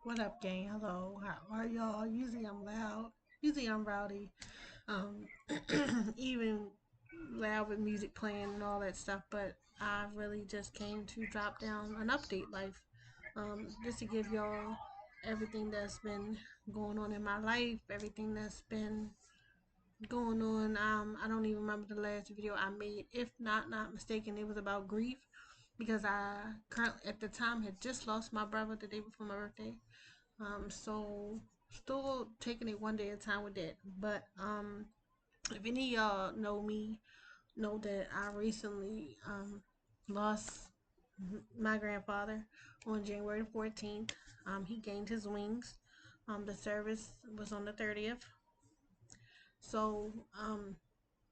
What up, gang? Hello. How are y'all? Usually I'm loud. Usually I'm rowdy. Um, even loud with music playing and all that stuff. But I really just came to drop down an update life, just to give y'all everything that's been going on in my life, everything that's been going on. I don't even remember the last video I made. If not mistaken, it was about grief because I currently at the time had just lost my brother the day before my birthday. So still taking it one day at a time with that. But if any of y'all know me, know that I recently lost my grandfather on January 14th. He gained his wings. The service was on the 30th. So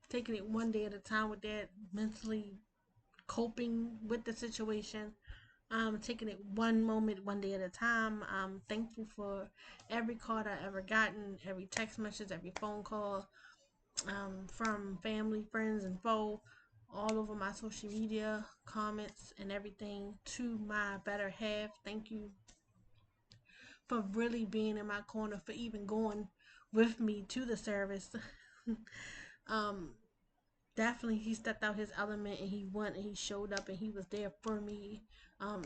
taking it one day at a time with that, mentally coping with the situation. Taking it one moment, one day at a time. I'm thankful for every call I ever gotten, every text message, every phone call, from family, friends, and foe, all over my social media, comments, and everything to my better half. Thank you for really being in my corner, for even going with me to the service. um, Definitely, he stepped out his element and he went and he showed up and he was there for me. Um,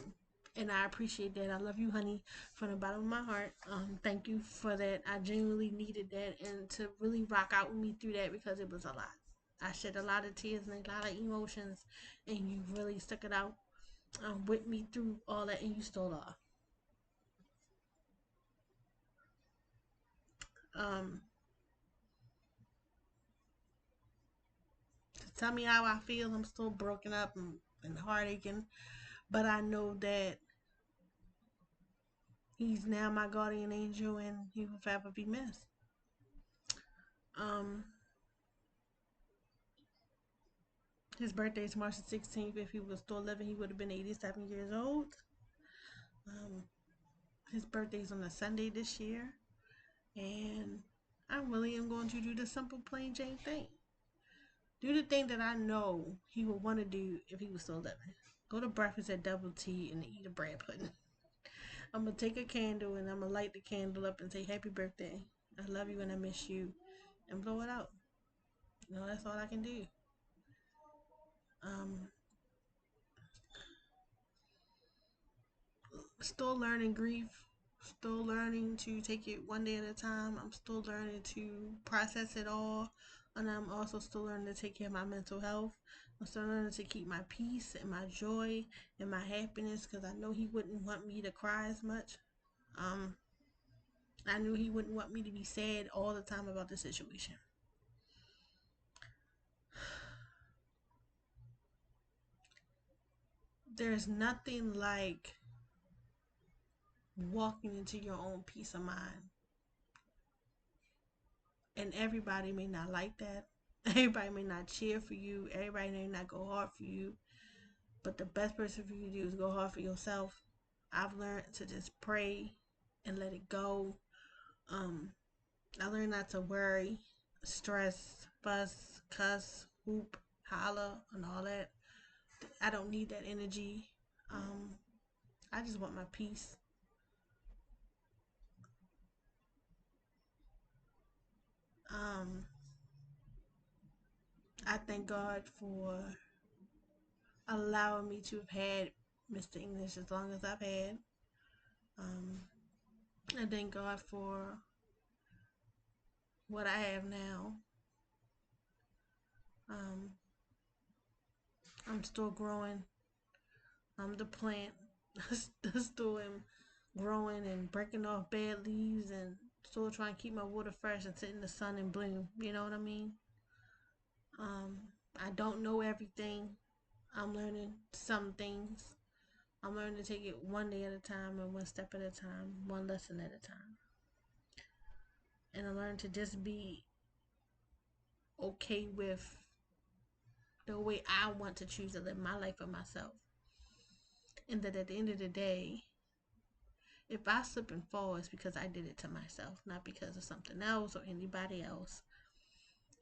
and I appreciate that. I love you, honey, from the bottom of my heart. Thank you for that. I genuinely needed that and to really rock out with me through that because it was a lot. I shed a lot of tears and a lot of emotions, and you really stuck it out with me through all that, and you stole off. Um, to tell me how I feel, I'm still broken up and heartaching, but I know that he's now my guardian angel and he will forever be missed. Um, his birthday is March the 16th. If he was still living, he would have been 87 years old. Um, his birthday is on a Sunday this year. And I really am going to do the simple, plain Jane thing. Do the thing that I know he would want to do if he was still living. Go to breakfast at Double T and eat a bread pudding. I'm going to take a candle and I'm going to light the candle up and say, Happy birthday. I love you and I miss you. And blow it out. That's all I can do. Um, Still learning grief, still learning to take it one day at a time. I'm still learning to process it all, and I'm also still learning to take care of my mental health. I'm still learning to keep my peace and my joy and my happiness because I know he wouldn't want me to cry as much. Um, I knew he wouldn't want me to be sad all the time about the situation. There's nothing like walking into your own peace of mind, and everybody may not like that. Everybody may not cheer for you. Everybody may not go hard for you. But the best person for you to do is go hard for yourself. I've learned to just pray and let it go. Um, I learned not to worry, stress, fuss, cuss, whoop, holler, and all that. I don't need that energy. Um, I just want my peace. Um, I thank God for allowing me to have had Mr. English as long as I've had. Um, I thank God for what I have now. Um, I'm still growing. I'm the plant. I still am growing and breaking off bad leaves and still trying to keep my water fresh and sit in the sun and bloom. You know what I mean? Um, I don't know everything. I'm learning some things. I'm learning to take it one day at a time and one step at a time, one lesson at a time. And I learned to just be okay with the way I want to choose to live my life for myself. And that at the end of the day, if I slip and fall, it's because I did it to myself, not because of something else or anybody else.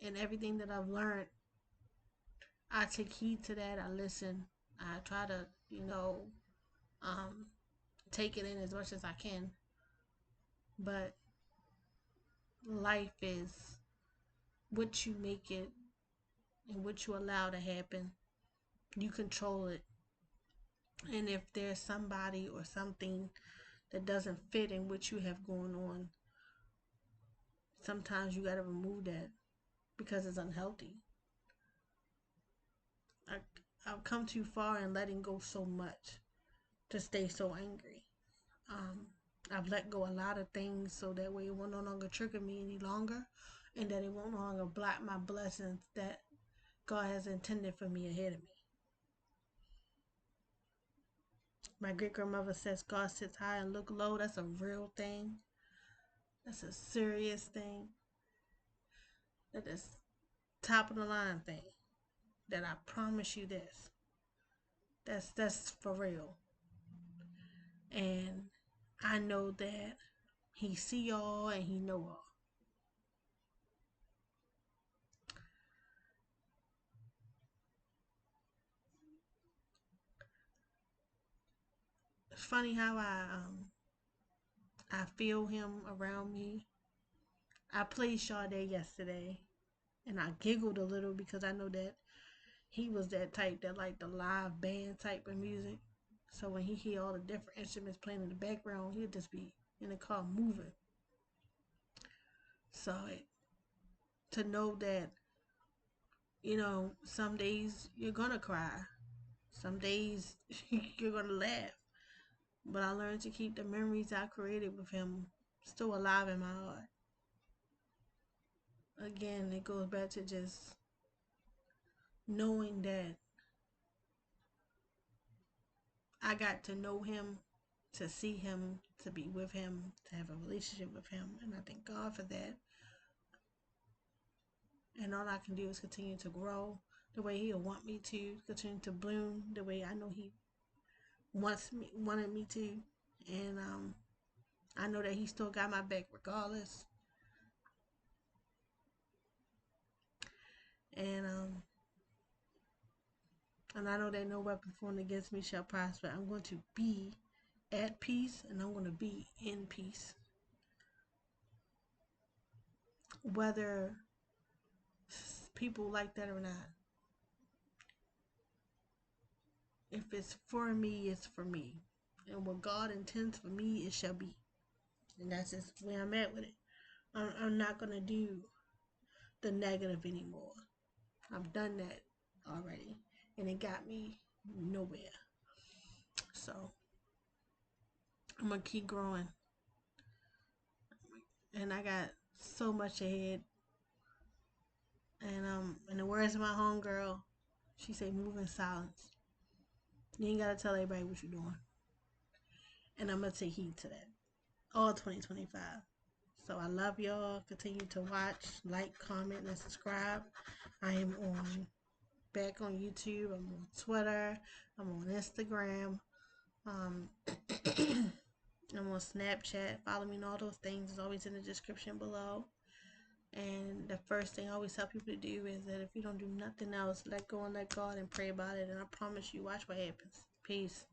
And everything that I've learned, I take heed to that. I listen. I try to, um, take it in as much as I can. But life is what you make it and what you allow to happen. You control it. And if there's somebody or something that doesn't fit in what you have going on, sometimes you got to remove that because it's unhealthy. I, I've come too far in letting go so much to stay so angry. Um, I've let go a lot of things so that way it will no longer trigger me any longer, and that it won't no longer block my blessings that God has intended for me ahead of me. My great grandmother says God sits high and look low. That's a real thing. That's a serious thing. That is top of the line thing. That I promise you this. That's for real. And I know that he see all and he know all. It's funny how I feel him around me. I played Sade yesterday, and I giggled a little because I know that he was that type that like the live band type of music. So when he hear all the different instruments playing in the background, he'd just be in the car moving. So to know that, some days you're gonna cry, some days you're gonna laugh, but I learned to keep the memories I created with him still alive in my heart. Again, it goes back to just knowing that I got to know him, to see him, to be with him, to have a relationship with him, and I thank God for that. And all I can do is continue to grow the way He'll want me to, continue to bloom the way I know He wanted me to, and I know that He still got my back regardless. And and I know that no weapon formed against me shall prosper. I'm going to be at peace, and I'm going to be in peace, whether people like that or not. If it's for me, it's for me. And what God intends for me, it shall be. And that's just where I'm at with it. I'm not going to do the negative anymore. I've done that already. And it got me nowhere. So I'm going to keep growing. And I got so much ahead. And in the words of my homegirl, she say, move in silence. You ain't got to tell everybody what you're doing. And I'm going to take heed to that. All 2025. So I love y'all. Continue to watch, like, comment, and subscribe. I am back on YouTube. I'm on Twitter. I'm on Instagram. Um, I'm on Snapchat. Follow me on all those things. It's always in the description below. And the first thing I always tell people to do is that if you don't do nothing else, let go and let God and pray about it. And I promise you, watch what happens. Peace.